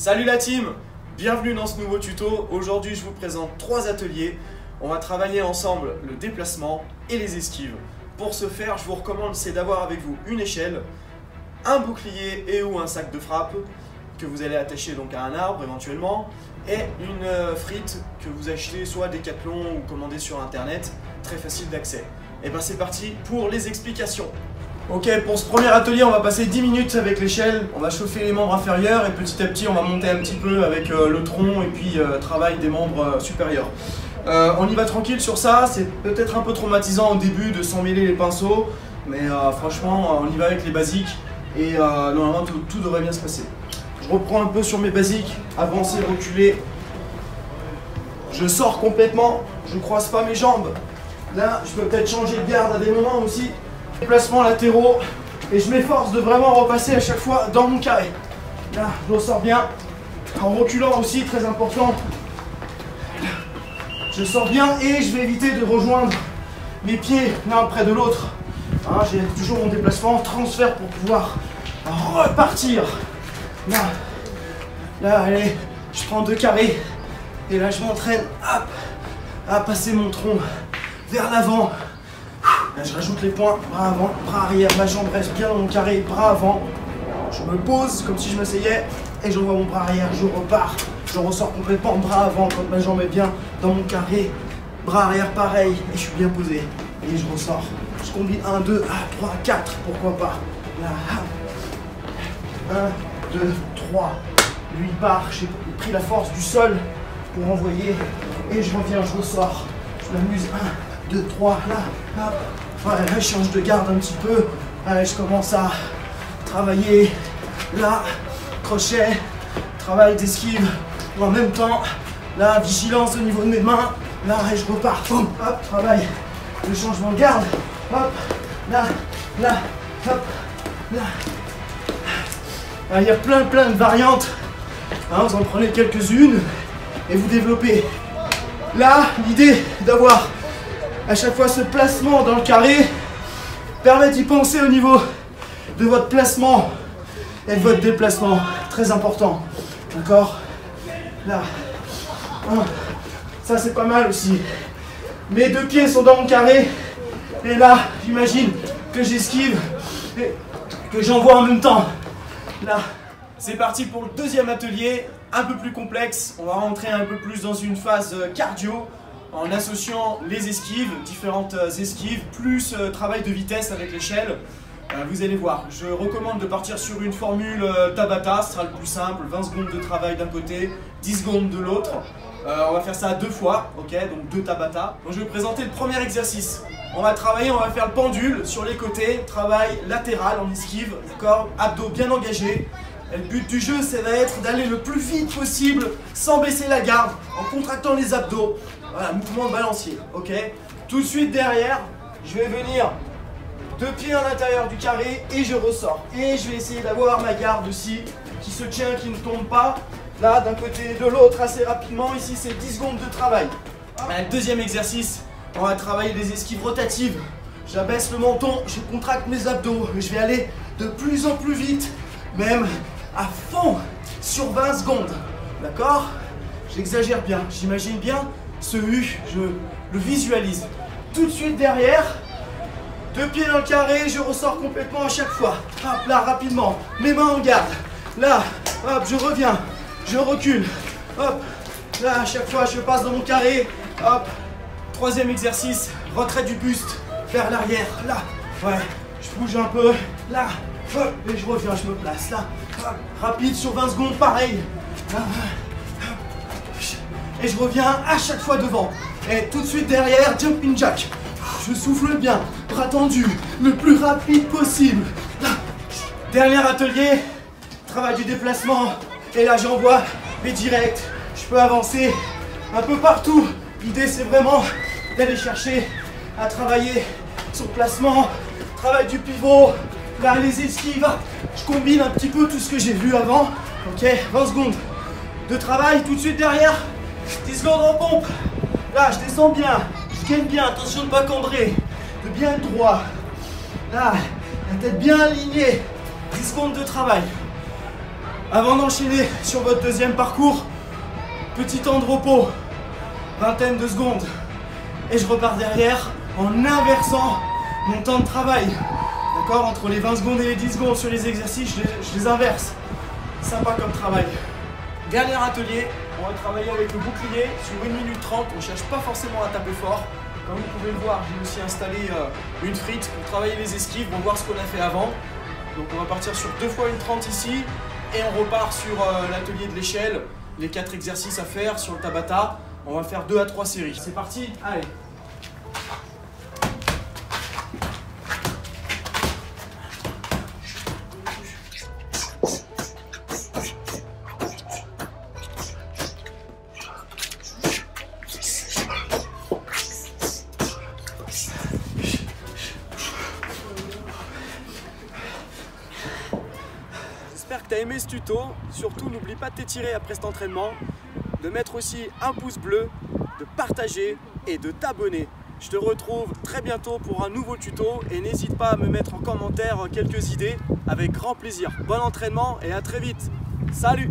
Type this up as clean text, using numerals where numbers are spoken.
Salut la team, bienvenue dans ce nouveau tuto. Aujourd'hui je vous présente 3 ateliers. On va travailler ensemble le déplacement et les esquives. Pour ce faire, je vous recommande d'avoir avec vous une échelle, un bouclier et ou un sac de frappe que vous allez attacher donc à un arbre éventuellement, et une frite que vous achetez soit Decathlon ou commandez sur internet, très facile d'accès. Et bien c'est parti pour les explications. Ok, pour ce premier atelier, on va passer 10 minutes avec l'échelle, on va chauffer les membres inférieurs et petit à petit on va monter un petit peu avec le tronc et puis travail des membres supérieurs. On y va tranquille sur ça, c'est peut-être un peu traumatisant au début de s'emmêler les pinceaux, mais franchement on y va avec les basiques et normalement tout devrait bien se passer. Je reprends un peu sur mes basiques, avancer, reculer, je sors complètement, je croise pas mes jambes, là je peux peut-être changer de garde à des moments aussi. Déplacements latéraux et je m'efforce de vraiment repasser à chaque fois dans mon carré. Là, je ressors bien. En reculant aussi, très important. Je sors bien et je vais éviter de rejoindre mes pieds l'un près de l'autre. Hein, j'ai toujours mon déplacement, transfert pour pouvoir repartir. Là, allez, je prends 2 carrés et là je m'entraîne à passer mon tronc vers l'avant. Là, je rajoute les points, bras avant, bras arrière, ma jambe reste bien dans mon carré, bras avant. Je me pose comme si je m'asseyais et j'envoie mon bras arrière, je repars. Je ressors complètement, bras avant quand ma jambe est bien dans mon carré. Bras arrière pareil, et je suis bien posé. Et je ressors. Je combine 1, 2, 3, 4, pourquoi pas. Là, 1, 2, 3. Lui il part, j'ai pris la force du sol pour envoyer. Et je reviens, je ressors. Je m'amuse, 1, 2, 3, là, hop. Ouais, là, je change de garde un petit peu. Allez, je commence à travailler là, crochet, travail d'esquive en même temps. Là, vigilance au niveau de mes mains. Là, et je repars. Boum, hop, travail. Le changement de garde. Hop, là, hop, là. Il y a plein de variantes. Hein, vous en prenez quelques-unes et vous développez. Là, l'idée d'avoir à chaque fois ce placement dans le carré permet d'y penser au niveau de votre placement et de votre déplacement. Très important. D'accord? Là. Ça c'est pas mal aussi. Mes 2 pieds sont dans mon carré. Et là, j'imagine que j'esquive et que j'envoie en même temps. Là. C'est parti pour le deuxième atelier, un peu plus complexe. On va rentrer un peu plus dans une phase cardio, en associant les esquives, différentes esquives, plus travail de vitesse avec l'échelle. Vous allez voir, je recommande de partir sur une formule Tabata, ce sera le plus simple, 20 secondes de travail d'un côté, 10 secondes de l'autre. On va faire ça 2 fois, ok, donc 2 Tabata. Donc je vais vous présenter le premier exercice. On va travailler, on va faire le pendule sur les côtés, travail latéral en esquive, d'accord, abdos bien engagés. Et le but du jeu, ça va être d'aller le plus vite possible, sans baisser la garde, en contractant les abdos. Voilà, mouvement de balancier, ok. Tout de suite derrière, je vais venir 2 pieds à l'intérieur du carré et je ressors. Et je vais essayer d'avoir ma garde aussi, qui se tient, qui ne tombe pas. Là, d'un côté et de l'autre, assez rapidement. Ici, c'est 10 secondes de travail. Allez, deuxième exercice, on va travailler des esquives rotatives. J'abaisse le menton, je contracte mes abdos. Je vais aller de plus en plus vite, même à fond, sur 20 secondes. D'accord? J'exagère bien, j'imagine bien. Ce U, je le visualise. Tout de suite derrière, 2 pieds dans le carré, je ressors complètement à chaque fois. Hop, là, rapidement, mes mains en garde. Là, hop, je reviens, je recule. Hop, là, à chaque fois, je passe dans mon carré. Hop, troisième exercice, retrait du buste vers l'arrière. Là, ouais, je bouge un peu. Là, hop, et je reviens, je me place. Là, hop, rapide sur 20 secondes, pareil. Là, et je reviens à chaque fois devant. Et tout de suite derrière, jumping jack. Je souffle bien, bras tendus, le plus rapide possible. Là. Dernier atelier, travail du déplacement. Et là j'envoie les directs. Je peux avancer un peu partout. L'idée c'est vraiment d'aller chercher à travailler son placement, travail du pivot, là les esquives. Je combine un petit peu tout ce que j'ai vu avant. Ok, 20 secondes de travail tout de suite derrière. 10 secondes en pompe. Là, je descends bien. Je gagne bien. Attention de ne pas cambrer. De bien être droit. Là, la tête bien alignée. 10 secondes de travail. Avant d'enchaîner sur votre deuxième parcours, petit temps de repos, vingtaine de secondes. Et je repars derrière en inversant mon temps de travail. D'accord? Entre les 20 secondes et les 10 secondes sur les exercices, je les inverse. Sympa comme travail. Dernier atelier, on va travailler avec le bouclier sur 1 minute 30. On ne cherche pas forcément à taper fort. Comme vous pouvez le voir, j'ai aussi installé une frite pour travailler les esquives. On va voir ce qu'on a fait avant. Donc on va partir sur 2 fois une 30 ici. Et on repart sur l'atelier de l'échelle. Les 4 exercices à faire sur le Tabata. On va faire 2 à 3 séries. C'est parti, allez. J'espère que tu as aimé ce tuto. Surtout, n'oublie pas de t'étirer après cet entraînement, de mettre aussi un pouce bleu, de partager et de t'abonner. Je te retrouve très bientôt pour un nouveau tuto et n'hésite pas à me mettre en commentaire quelques idées avec grand plaisir. Bon entraînement et à très vite. Salut!